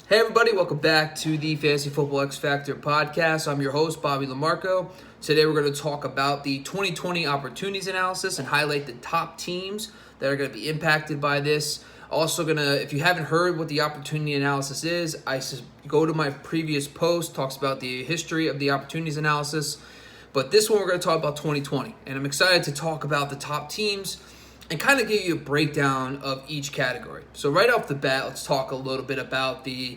Hey everybody, welcome back to the Fantasy Football X Factor podcast. I'm your host, Bobby Lamarco. Today we're going to talk about the 2020 opportunities analysis and highlight the top teams that are going to be impacted by this. Also going to, if you haven't heard what the opportunity analysis is, go to my previous post, talks about the history of the opportunities analysis. But this one we're going to talk about 2020. And I'm excited to talk about the top teams and kind of give you a breakdown of each category. So right off the bat, let's talk a little bit about the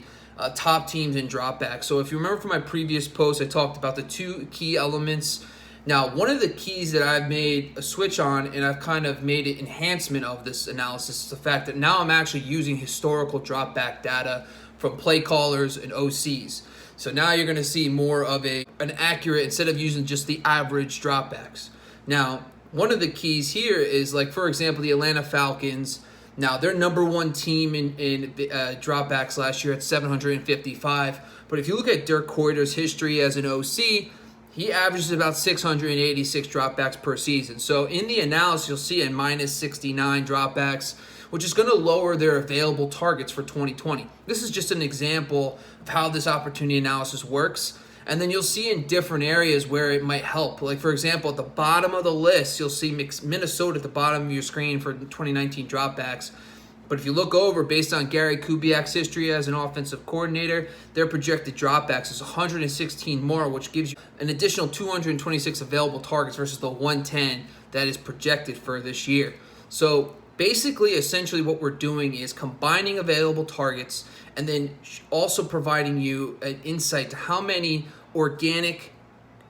top teams and dropbacks. So if you remember from my previous post, I talked about the two key elements. Now, one of the keys that I've made a switch on, and I've kind of made an enhancement of this analysis, is the fact that now I'm actually using historical dropback data from play callers and OCs. So now you're going to see more of an accurate, instead of using just the average dropbacks. Now, one of the keys here is, like, for example, the Atlanta Falcons. Now, they're number one team in dropbacks last year at 755. But if you look at Dirk Koyter's history as an OC, he averages about 686 dropbacks per season. So in the analysis, you'll see a minus 69 dropbacks, which is going to lower their available targets for 2020. This is just an example of how this opportunity analysis works. And then you'll see in different areas where it might help. Like, for example, at the bottom of the list, you'll see Minnesota at the bottom of your screen for 2019 dropbacks. But if you look over, based on Gary Kubiak's history as an offensive coordinator, their projected dropbacks is 116 more, which gives you an additional 226 available targets versus the 110 that is projected for this year. So basically, essentially what we're doing is combining available targets and then also providing you an insight to how many organic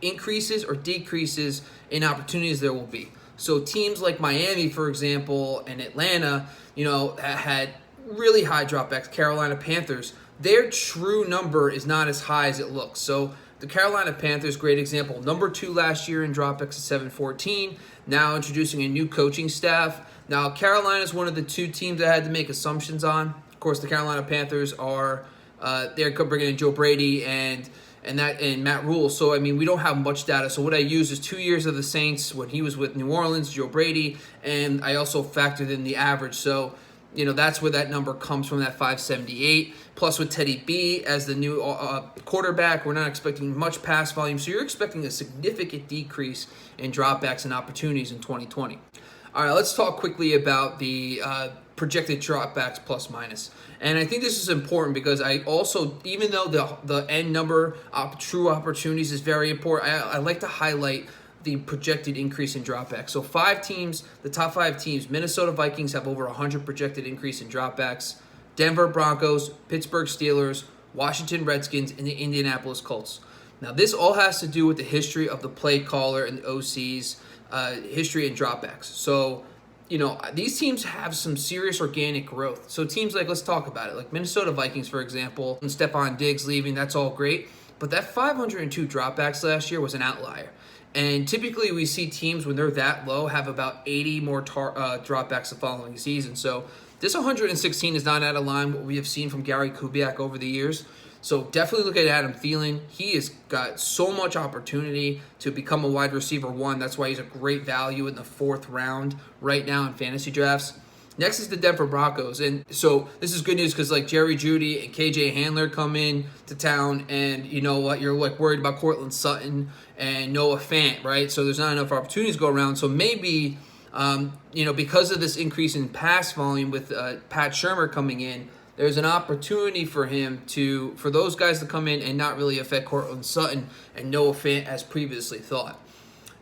increases or decreases in opportunities there will be. So teams like Miami, for example, and Atlanta, had really high dropbacks. Carolina Panthers, their true number is not as high as it looks. So the Carolina Panthers, great example, number 2 last year in dropbacks at 714, now introducing a new coaching staff. Now, Carolina is one of the two teams I had to make assumptions on. Of course, the Carolina Panthers are they're bringing in Joe Brady and Matt Rule. So, I mean, we don't have much data. So what I use is 2 years of the Saints when he was with New Orleans, Joe Brady, and I also factored in the average. So, that's where that number comes from, that 578. Plus with Teddy B as the new quarterback, we're not expecting much pass volume. So you're expecting a significant decrease in dropbacks and opportunities in 2020. All right, let's talk quickly about the projected dropbacks plus minus. And I think this is important because I also, even though the end number of true opportunities is very important, I like to highlight the projected increase in dropbacks. So 5 teams, the top 5 teams, Minnesota Vikings have over 100 projected increase in dropbacks. Denver Broncos, Pittsburgh Steelers, Washington Redskins, and the Indianapolis Colts. Now, this all has to do with the history of the play caller and the OC's history and dropbacks. So, these teams have some serious organic growth. So teams like, let's talk about it, like Minnesota Vikings, for example, and Stephon Diggs leaving, that's all great. But that 502 dropbacks last year was an outlier. And typically we see teams, when they're that low, have about 80 more dropbacks the following season. So this 116 is not out of line what we have seen from Gary Kubiak over the years. So definitely look at Adam Thielen. He has got so much opportunity to become a wide receiver 1. That's why he's a great value in the 4th round right now in fantasy drafts. Next is the Denver Broncos. And so this is good news because, like, Jerry Jeudy and KJ Hamler come in to town, and you know what? You're like worried about Cortland Sutton and Noah Fant, right? So there's not enough opportunities to go around. So maybe, because of this increase in pass volume with Pat Shurmur coming in, there's an opportunity for those guys to come in and not really affect Cortland Sutton and Noah Fant as previously thought.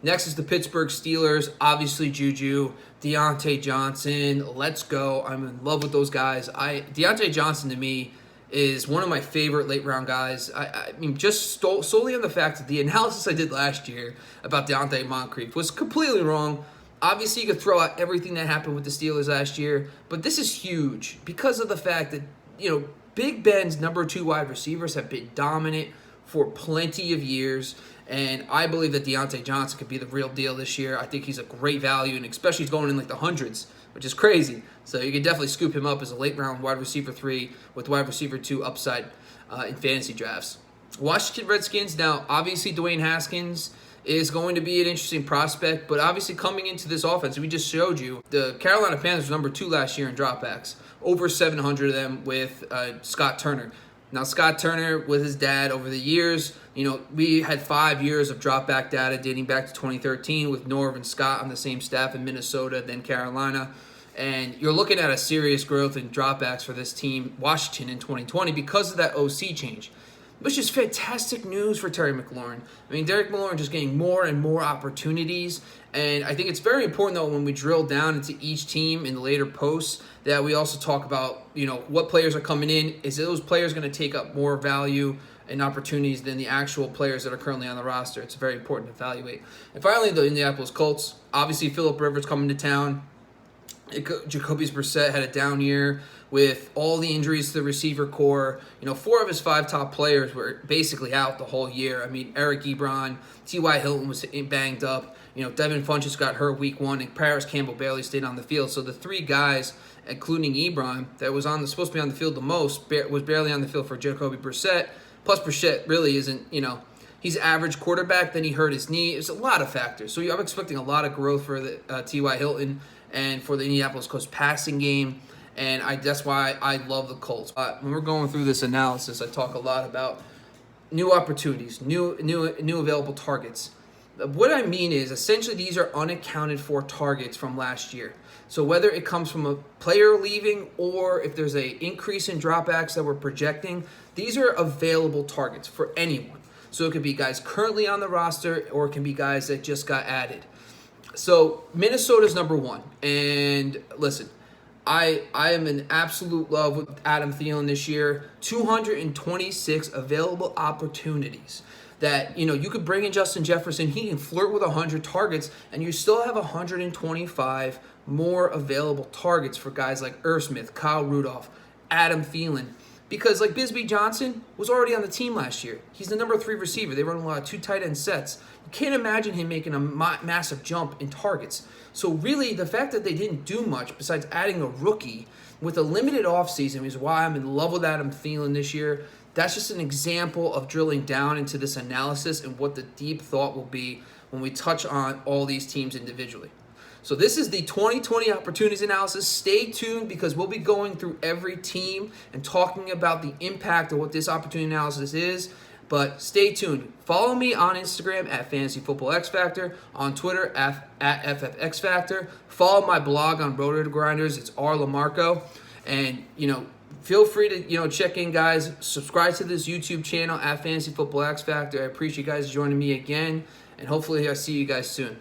Next is the Pittsburgh Steelers. Obviously, Juju, Deontay Johnson. Let's go. I'm in love with those guys. Deontay Johnson, to me, is one of my favorite late-round guys. I mean, just solely on the fact that the analysis I did last year about Deontay Moncrief was completely wrong. Obviously, you could throw out everything that happened with the Steelers last year, but this is huge because of the fact that, Big Ben's number 2 wide receivers have been dominant for plenty of years, and I believe that Deontay Johnson could be the real deal this year. I think he's a great value, and especially he's going in like the hundreds, which is crazy. So you can definitely scoop him up as a late-round wide receiver 3 with wide receiver 2 upside in fantasy drafts. Washington Redskins, now obviously Dwayne Haskins is going to be an interesting prospect, but obviously coming into this offense, we just showed you, the Carolina Panthers were number 2 last year in dropbacks, over 700 of them with Scott Turner. Now, Scott Turner, with his dad over the years, we had 5 years of drop back data dating back to 2013 with Norv and Scott on the same staff in Minnesota, then Carolina. And you're looking at a serious growth in dropbacks for this team, Washington, in 2020 because of that OC change, which is fantastic news for Terry McLaurin. I mean, Derek McLaurin just getting more and more opportunities. And I think it's very important, though, when we drill down into each team in the later posts, that we also talk about, what players are coming in. Is those players going to take up more value and opportunities than the actual players that are currently on the roster? It's very important to evaluate. And finally, the Indianapolis Colts. Obviously, Phillip Rivers coming to town. Jacoby Brissett had a down year with all the injuries to the receiver core. 4 of his 5 top players were basically out the whole year. I mean, Eric Ebron, T.Y. Hilton was banged up. Devin Funchess got hurt week 1, and Paris Campbell barely stayed on the field. So the 3 guys, including Ebron, that was supposed to be on the field the most, was barely on the field for Jacoby Brissett. Plus, Brissett really isn't, he's average quarterback. Then he hurt his knee. It's a lot of factors. So I'm expecting a lot of growth for the T.Y. Hilton and for the Indianapolis Colts passing game. And that's why I love the Colts. When we're going through this analysis, I talk a lot about new opportunities, new available targets. What I mean is, essentially, these are unaccounted for targets from last year. So whether it comes from a player leaving or if there's an increase in dropbacks that we're projecting, these are available targets for anyone. So it could be guys currently on the roster or it can be guys that just got added. So Minnesota's number 1. And listen, I am in absolute love with Adam Thielen this year. 226 available opportunities that, you could bring in Justin Jefferson. He can flirt with 100 targets, and you still have 125 more available targets for guys like Irv Smith, Kyle Rudolph, Adam Thielen. Because like Bisbee Johnson was already on the team last year. He's the number 3 receiver. They run a lot of 2 tight end sets. You can't imagine him making a massive jump in targets. So really, the fact that they didn't do much besides adding a rookie with a limited offseason is why I'm in love with Adam Thielen this year. That's just an example of drilling down into this analysis and what the deep thought will be when we touch on all these teams individually. So this is the 2020 opportunities analysis. Stay tuned because we'll be going through every team and talking about the impact of what this opportunity analysis is. But stay tuned. Follow me on Instagram at Fantasy Football X Factor, on Twitter at FFX Factor. Follow my blog on Roto Grinders. It's R. LaMarco. And, feel free to, check in, guys. Subscribe to this YouTube channel at Fantasy Football X Factor. I appreciate you guys joining me again. And hopefully I'll see you guys soon.